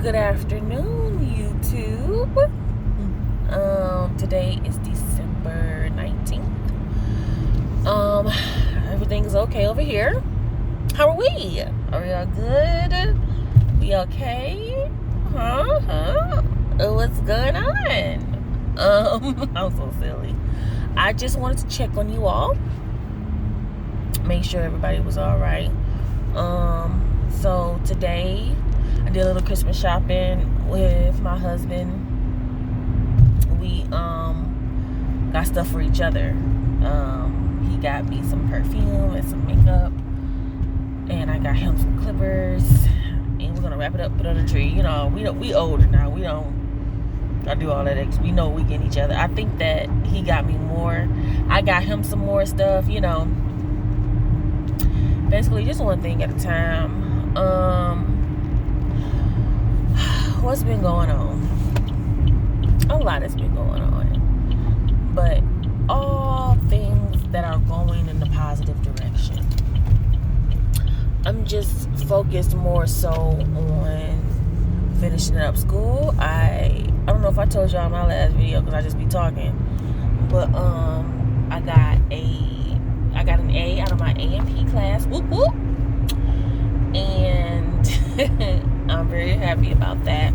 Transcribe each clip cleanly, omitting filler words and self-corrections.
Good afternoon, YouTube. Today is December 19th. Everything's okay over here. How are we? Are we all good? We okay? What's going on? I'm so silly. I just wanted to check on you all. Make sure everybody was all right. So today I did a little Christmas shopping with my husband. We got stuff for each other. He got me some perfume and some makeup, and I got him some clippers, and we're gonna wrap it up, put it on the tree. You know, we older now. We don't gotta do all that. We know we get each other. I think that he got me more. I got him some more stuff. You know, basically just one thing at a time. What's been going on? A lot has been going on, but all things that are going in the positive direction. I'm just focused more so on finishing up school. I don't know if I told y'all in my last video because I just be talking, but I got an A out of my A&P class. Whoop whoop. And I'm very happy about that.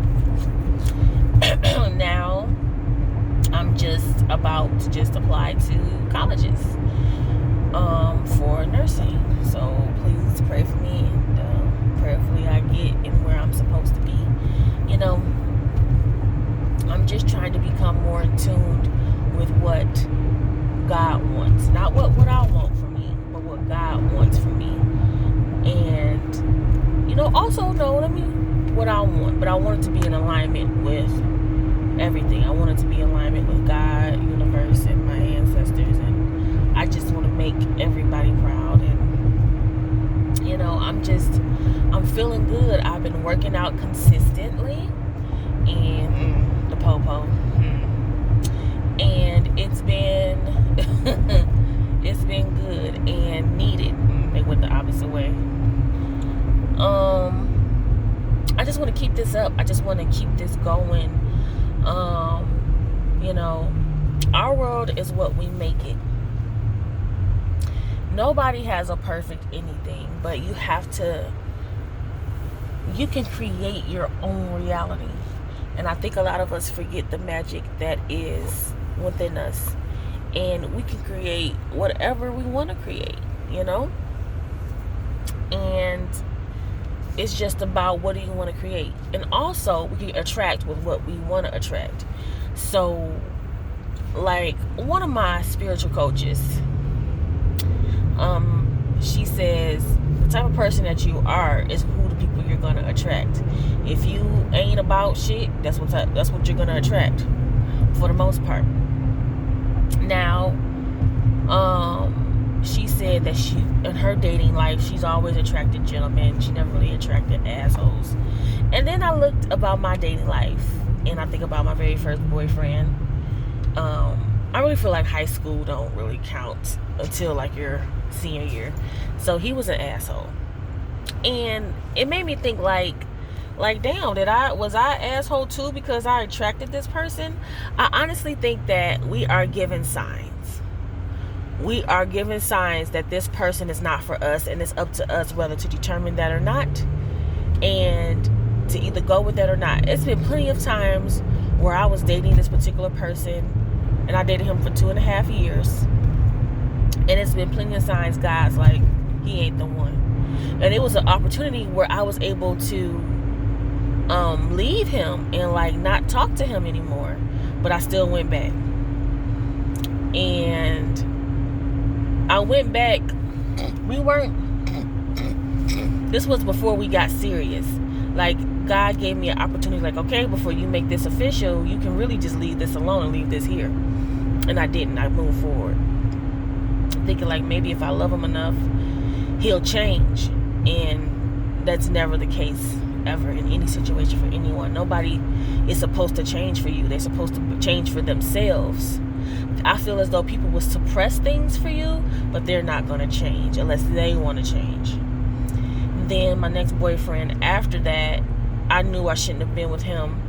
Now I'm just about to just apply to colleges for nursing. So please pray for me, and prayerfully I get in where I'm supposed to be. You know, I'm just trying to become more in tune with what God wants. Not what I want for me, but what God wants for me. And, you know, also know what I want. But I want it to be in alignment with everything. I want it to be in alignment with God, universe, and my ancestors. And I just want to make everybody proud. And, you know, I'm feeling good. I've been working out consistently. And the popo. And it's been good and needed. They went the opposite way. I just want to keep this up. I just want to keep this going. You know, our world is what we make it. Nobody has a perfect anything, but you can create your own reality. And I think a lot of us forget the magic that is within us. And we can create whatever we want to create, you know? And it's just about what do you want to create. And also, we can attract with what we want to attract. So, like, one of my spiritual coaches, she says, the type of person that you are is who the people you're going to attract. If you ain't about shit, that's what you're going to attract, for the most part. Now, she said that in her dating life, she's always attracted gentlemen. She never really attracted assholes. And then I looked about my dating life, and I think about my very first boyfriend. I really feel like high school don't really count until like your senior year. So he was an asshole. And it made me think like damn, was I asshole too because I attracted this person? I honestly think that we are given signs. We are given signs that this person is not for us, and it's up to us whether to determine that or not, and to either go with that or not. It's been plenty of times where I was dating this particular person, and I dated him for 2.5 years, and it's been plenty of signs God's like, he ain't the one. And it was an opportunity where I was able to leave him and like not talk to him anymore, but I still went back. And I went back. This was before we got serious. Like, God gave me an opportunity, like, okay, before you make this official, you can really just leave this alone and leave this here. And I didn't. I moved forward, thinking like maybe if I love him enough, he'll change. And that's never the case ever in any situation for anyone. Nobody is supposed to change for you. They're supposed to change for themselves. I feel as though people will suppress things for you, but they're not going to change unless they want to change. Then my next boyfriend after that, I knew I shouldn't have been with him,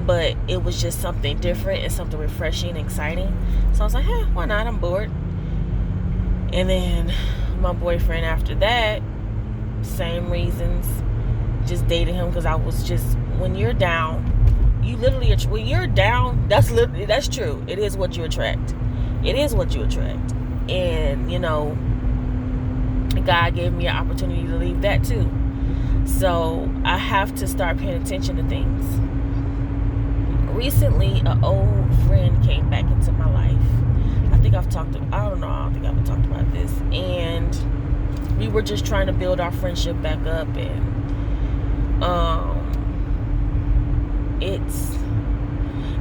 but it was just something different and something refreshing and exciting. So I was like, hey, why not? I'm bored. And then my boyfriend after that, same reasons, just dated him because I was just, when you're down, when you're down, that's true. It is what you attract. It is what you attract. And, God gave me an opportunity to leave that too. So I have to start paying attention to things. Recently, an old friend came back into my life. I don't think I've talked about this. And we were just trying to build our friendship back up. And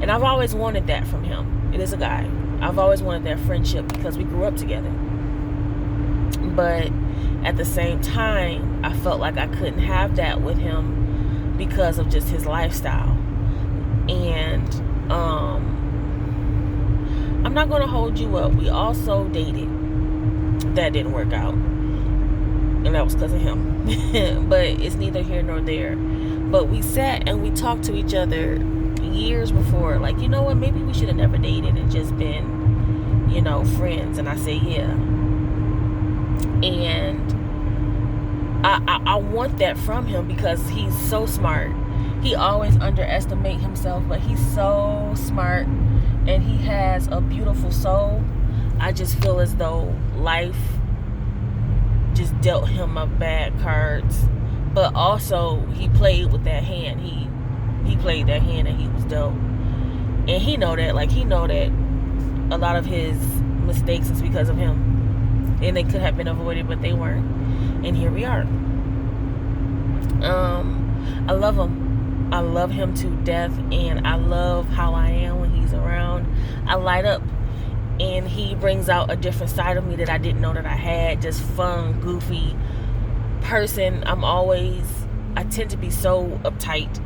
and I've always wanted that from him. It is a guy. I've always wanted that friendship because we grew up together. But at the same time, I felt like I couldn't have that with him because of just his lifestyle. And I'm not going to hold you up. We also dated. That didn't work out. And that was because of him. But it's neither here nor there. But we sat and we talked to each other years before. Like, you know what? Maybe we should have never dated and just been, friends. And I say, yeah. And I want that from him because he's so smart. He always underestimates himself, but he's so smart and he has a beautiful soul. I just feel as though life just dealt him a bad cards, but also he played with that hand. He played that hand that he was dealt, and he know that a lot of his mistakes is because of him, and they could have been avoided, but they weren't. And here we are. I love him. I love him to death, and I love how I am when he's around. I light up, and he brings out a different side of me that I didn't know that I had. Just fun, goofy person. I tend to be so uptight,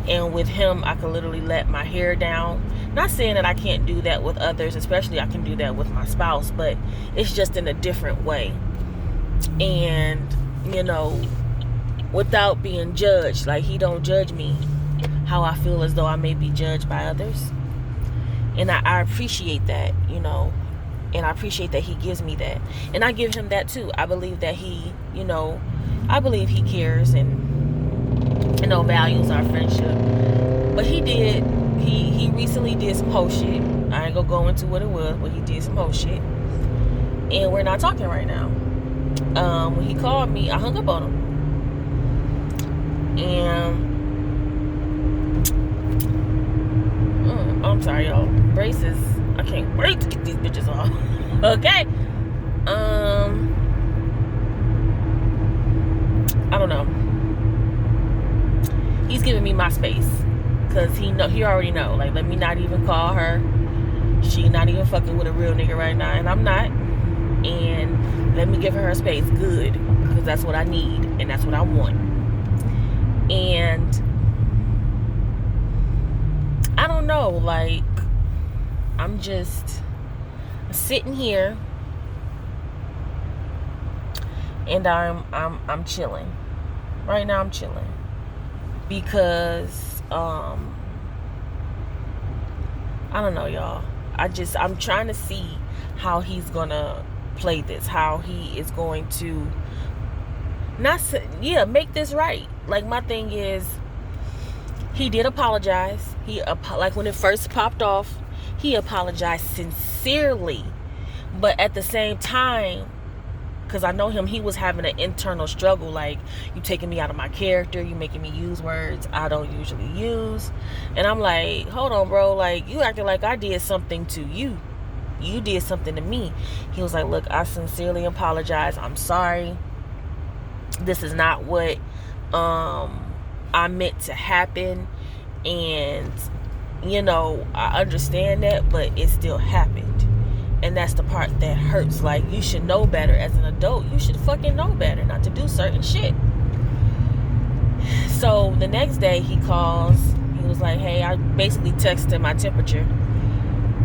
and with him I can literally let my hair down. Not saying that I can't do that with others, especially I can do that with my spouse, but it's just in a different way. And without being judged, like he don't judge me how I feel as though I may be judged by others. And I appreciate that, and I appreciate that he gives me that, and I give him that too. I believe that he cares and values our friendship. But he recently did some whole shit. I ain't gonna go into what it was, but he did some whole shit, and we're not talking right now. When he called me, I hung up on him. And I'm sorry, y'all. Braces. I can't wait to get these bitches off. Okay. I don't know. He's giving me my space because he already know. Like, let me not even call her. She not even fucking with a real nigga right now, and I'm not. And let me give her space. Good, because that's what I need and that's what I want. And I don't know, like, I'm just sitting here and I'm chilling. Right now I'm chilling because I don't know, y'all. I'm trying to see how he's gonna play this, how he is going to make this right. Like, my thing is, he did apologize. Like when it first popped off, he apologized sincerely. But at the same time, because I know him, he was having an internal struggle. Like, you taking me out of my character, you making me use words I don't usually use. And I'm like, hold on, bro. Like, you acting like I did something to you. You did something to me. He was like, look, I sincerely apologize. I'm sorry. This is not what I meant to happen. And I understand that, but it still happened. And that's the part that hurts. Like, you should know better as an adult. You should fucking know better not to do certain shit. So the next day he calls. He was like, hey, I basically texted my temperature,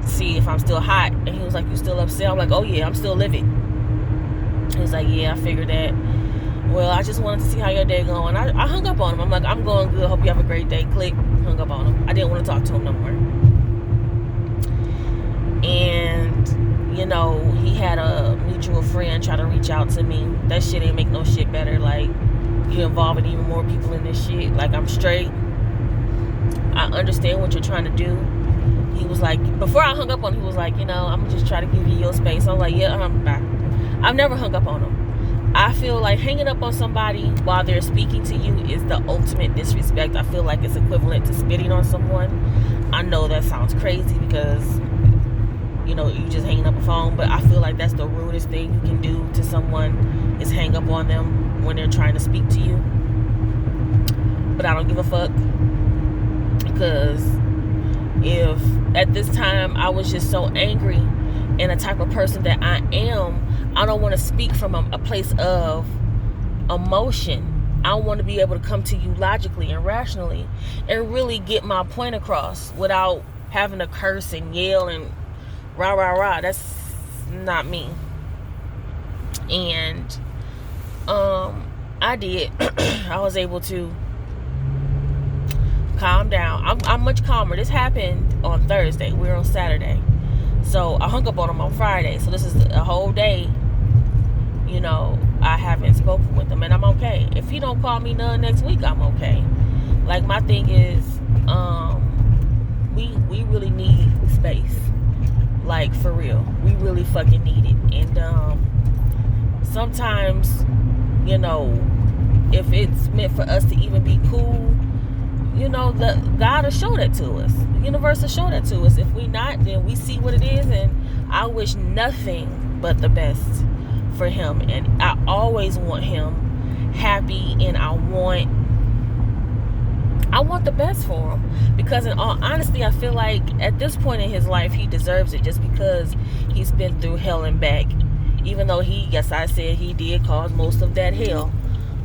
see if I'm still hot. And he was like, you still upset? I'm like, oh yeah, I'm still livid. He was like, yeah, I figured that. Well, I just wanted to see how your day going. I hung up on him. I'm like, I'm going good. Hope you have a great day. Click. Hung up on him. I didn't want to talk to him no more. And, you know, he had a mutual friend try to reach out to me. That shit ain't make no shit better. Like, you involving even more people in this shit. Like, I'm straight. I understand what you're trying to do. He was like, before I hung up on him, he was like, you know, I'm going to just try to give you your space. I was like, yeah, bye. I've never hung up on him. I feel like hanging up on somebody while they're speaking to you is the ultimate disrespect. I feel like it's equivalent to spitting on someone. I know that sounds crazy because, you know, you just hanging up a phone, but I feel like that's the rudest thing you can do to someone is hang up on them when they're trying to speak to you. But I don't give a fuck, because if at this time I was just so angry and the type of person that I am, I don't want to speak from a place of emotion. I want to be able to come to you logically and rationally and really get my point across without having to curse and yell and rah, rah, rah. That's not me. And I did. I was able to calm down. I'm much calmer. This happened on Thursday. We're on Saturday. So I hung up on him on Friday. So this is a whole day, you know, I haven't spoken with him, and I'm okay. If he don't call me none next week, I'm okay. Like, my thing is, we really need space. Like, for real. We really fucking need it. And sometimes, you know, if it's meant for us to even be cool, you know, God will show that to us. The universe will show that to us. If we not, then we see what it is, and I wish nothing but the best for him. And I always want him happy, and I want the best for him, because in all honesty, I feel like at this point in his life, he deserves it, just because he's been through hell and back. Even though yes, I said he did cause most of that hell,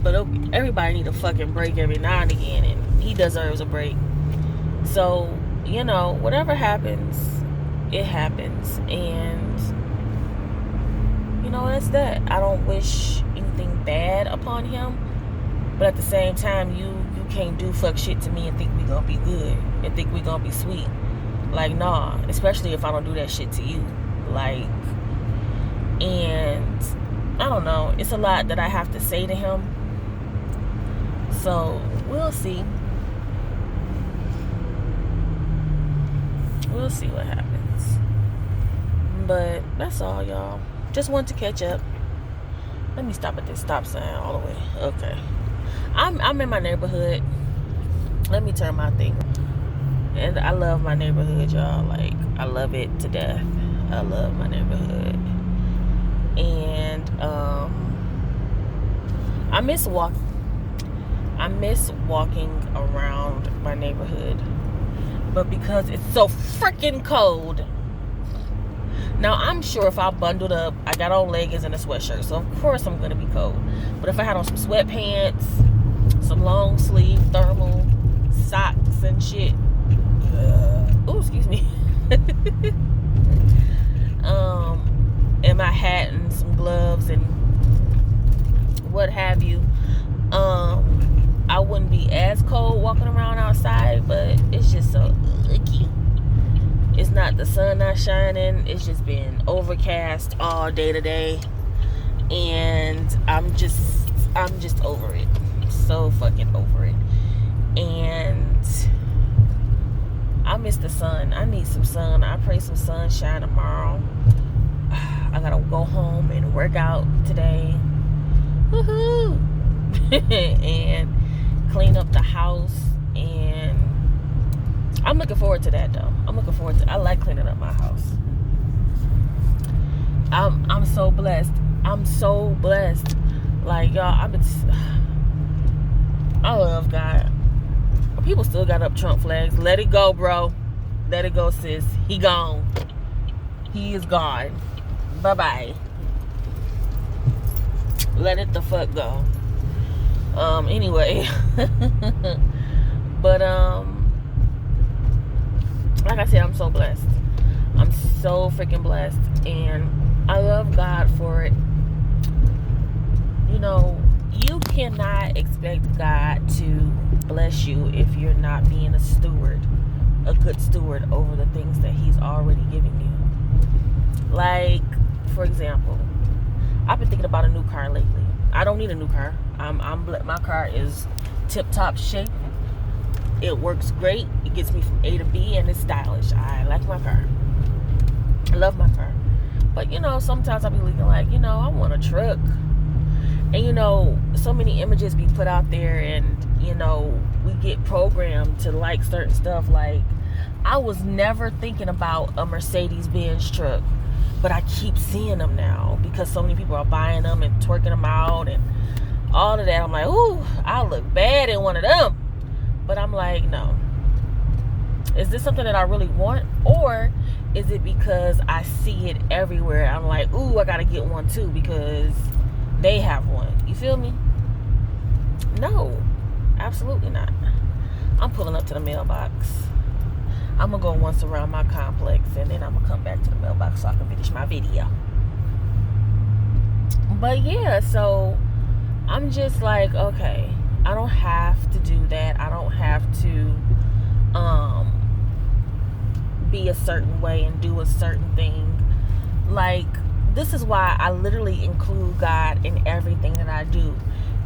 but everybody need a fucking break every now and again, and he deserves a break. So, you know, whatever happens, it happens. And, you know, that's that. I don't wish anything bad upon him, but at the same time, you can't do fuck shit to me and think we gonna be good and think we gonna be sweet. Like, nah, especially if I don't do that shit to you. Like, and I don't know, it's a lot that I have to say to him. So we'll see. We'll see what happens. But that's all, y'all. Just wanted to catch up. Let me stop at this stop sign all the way. Okay. I'm in my neighborhood. Let me turn my thing. And I love my neighborhood, y'all. Like, I love it to death. I love my neighborhood. And I miss walking around my neighborhood. But because it's so freaking cold. Now, I'm sure if I bundled up, I got on leggings and a sweatshirt, so of course I'm going to be cold. But if I had on some sweatpants, some long sleeve thermal socks and shit, oh, excuse me, and my hat and some gloves and what have you, I wouldn't be as cold walking around outside, but it's just so icky. It's not, the sun not shining. It's just been overcast all day today, and I'm just over it. So fucking over it. And I miss the sun. I need some sun. I pray some sunshine tomorrow. I gotta go home and work out today. Woohoo! And clean up the house, and I'm looking forward to that, though. I like cleaning up my house. I'm so blessed. I'm so blessed. Like, y'all, I love God. But people still got up Trump flags. Let it go, bro. Let it go, sis. He gone. He is gone. Bye-bye. Let it the fuck go. Anyway. But, like I said, I'm so blessed. I'm so freaking blessed. And I love God for it. You know, you cannot expect God to bless you if you're not being a good steward over the things that he's already given you. Like, for example, I've been thinking about a new car lately. I don't need a new car. My car is tip-top shape. It works great. It gets me from A to B, and it's stylish. I like my car. I love my car. But, sometimes I'll be looking like, I want a truck. And, so many images be put out there, and, we get programmed to like certain stuff. Like, I was never thinking about a Mercedes-Benz truck, but I keep seeing them now because so many people are buying them and twerking them out and all of that. I'm like, ooh, I look bad in one of them. But I'm like, no. Is this something that I really want? Or is it because I see it everywhere? I'm like, ooh, I gotta get one too because they have one. You feel me? No, absolutely not. I'm pulling up to the mailbox. I'm gonna go once around my complex, and then I'm gonna come back to the mailbox so I can finish my video. But yeah, so I'm just like, okay, I don't have to do that. I don't have to be a certain way and do a certain thing. Like, this is why I literally include God in everything that I do.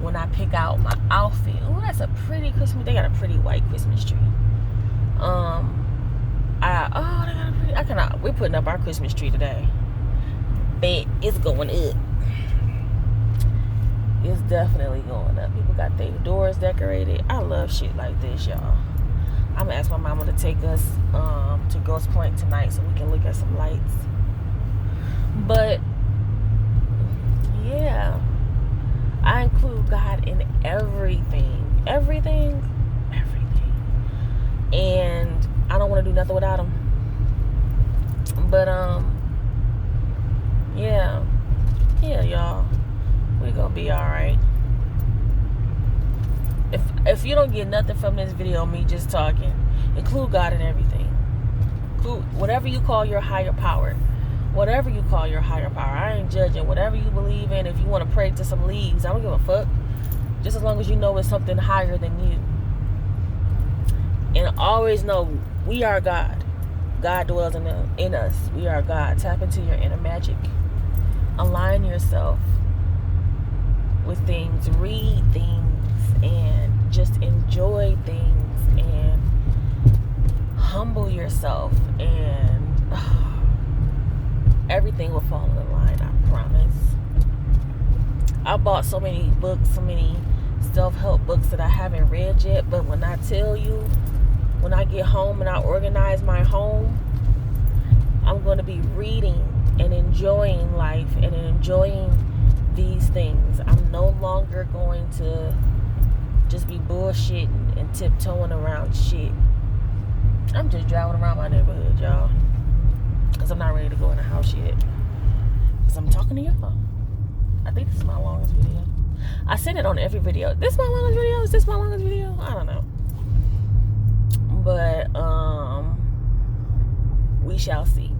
When I pick out my outfit, oh, that's a pretty Christmas. They got a pretty white Christmas tree. We're putting up our Christmas tree today. But it's going up. It's definitely going up. People got their doors decorated. I love shit like this, y'all. I'm gonna ask my mama to take us to Ghost Point tonight so we can look at some lights. But yeah, I include God in everything. And I don't want to do nothing without him. But yeah, y'all, we gonna be all right. If you don't get nothing from this video, me just talking, include God in everything. Include whatever you call your higher power. Whatever you call your higher power. I ain't judging. Whatever you believe in. If you want to pray to some leaves, I don't give a fuck. Just as long as you know it's something higher than you. And always know we are God. God dwells in us. We are God. Tap into your inner magic. Align yourself with things. Read things. And just enjoy things. And humble yourself. And everything will fall in line, I promise. I bought so many books, so many self-help books that I haven't read yet. But when I tell you, when I get home and I organize my home, I'm going to be reading and enjoying life and enjoying these things. I'm no longer going to just be bullshitting and tiptoeing around shit. I'm just driving around my neighborhood, y'all. Because I'm not ready to go in the house yet. Because I'm talking to y'all. I think this is my longest video. I said it on every video. This is my longest video? Is this my longest video? I don't know. But, we shall see.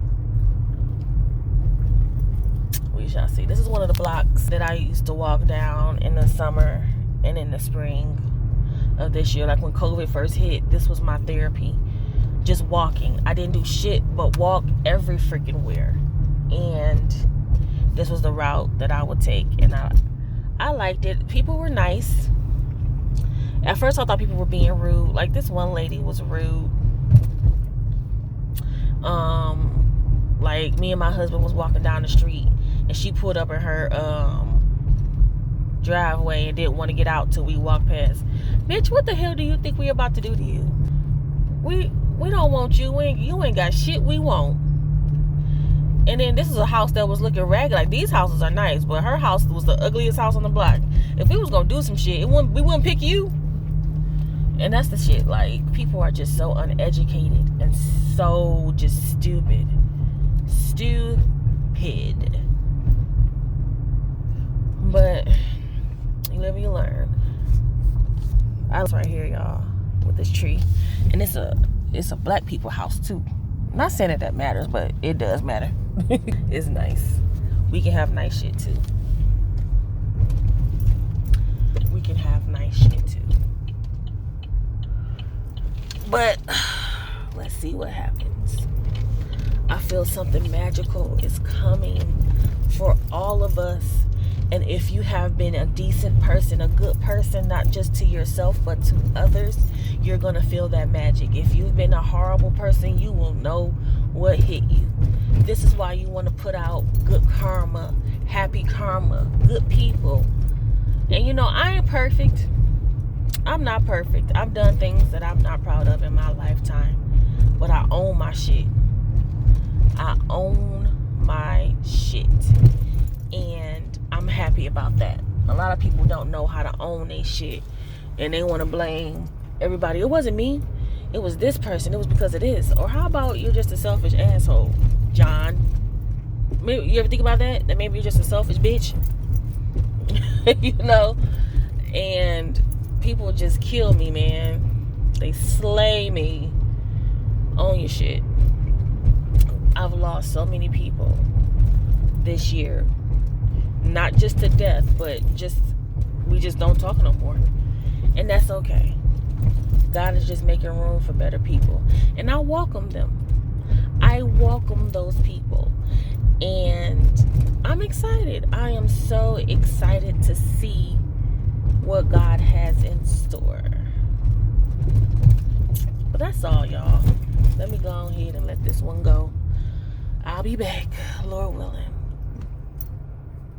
We shall see. This is one of the blocks that I used to walk down in the summer and in the spring of this year. Like when COVID first hit, this was my therapy. Just walking. I didn't do shit but walk every freaking where. And this was the route that I would take. And I liked it. People were nice. At first I thought people were being rude. Like this one lady was rude. Like me and my husband was walking down the street and she pulled up in her driveway and didn't want to get out till we walked past. Bitch, what the hell do you think we about to do to you? We don't want you. You ain't got shit we want. And then this is a house that was looking ragged. Like these houses are nice, but her house was the ugliest house on the block. If we was gonna do some shit, we wouldn't pick you. And that's the shit. Like people are just so uneducated and so just stupid. But you live and you learn. I was right here, y'all, with this tree, and it's a black people house too. I'm not saying that matters, but it does matter. It's nice. We can have nice shit too. we can have nice shit too. But let's see what happens. I feel something magical is coming for all of us. And if you have been a decent person, a good person, not just to yourself, but to others, you're going to feel that magic. If you've been a horrible person, you will know what hit you. This is why you want to put out good karma, happy karma, good people. And you know, I ain't perfect. I'm not perfect. I've done things that I'm not proud of in my lifetime. But I own my shit. I own my shit. And I'm happy about that. A lot of people don't know how to own their shit. And they want to blame everybody. It wasn't me. It was this person. It was because of this. Or how about you're just a selfish asshole, John? Maybe, you ever think about that? That maybe you're just a selfish bitch? You know? And people just kill me, man. They slay me. Own your shit. I've lost so many people this year. Not just to death, but we just don't talk no more. And that's okay. God is just making room for better people. And I welcome them. I welcome those people. And I'm excited. I am so excited to see what God has in store. But that's all, y'all. Let me go ahead and let this one go. I'll be back, Lord willing.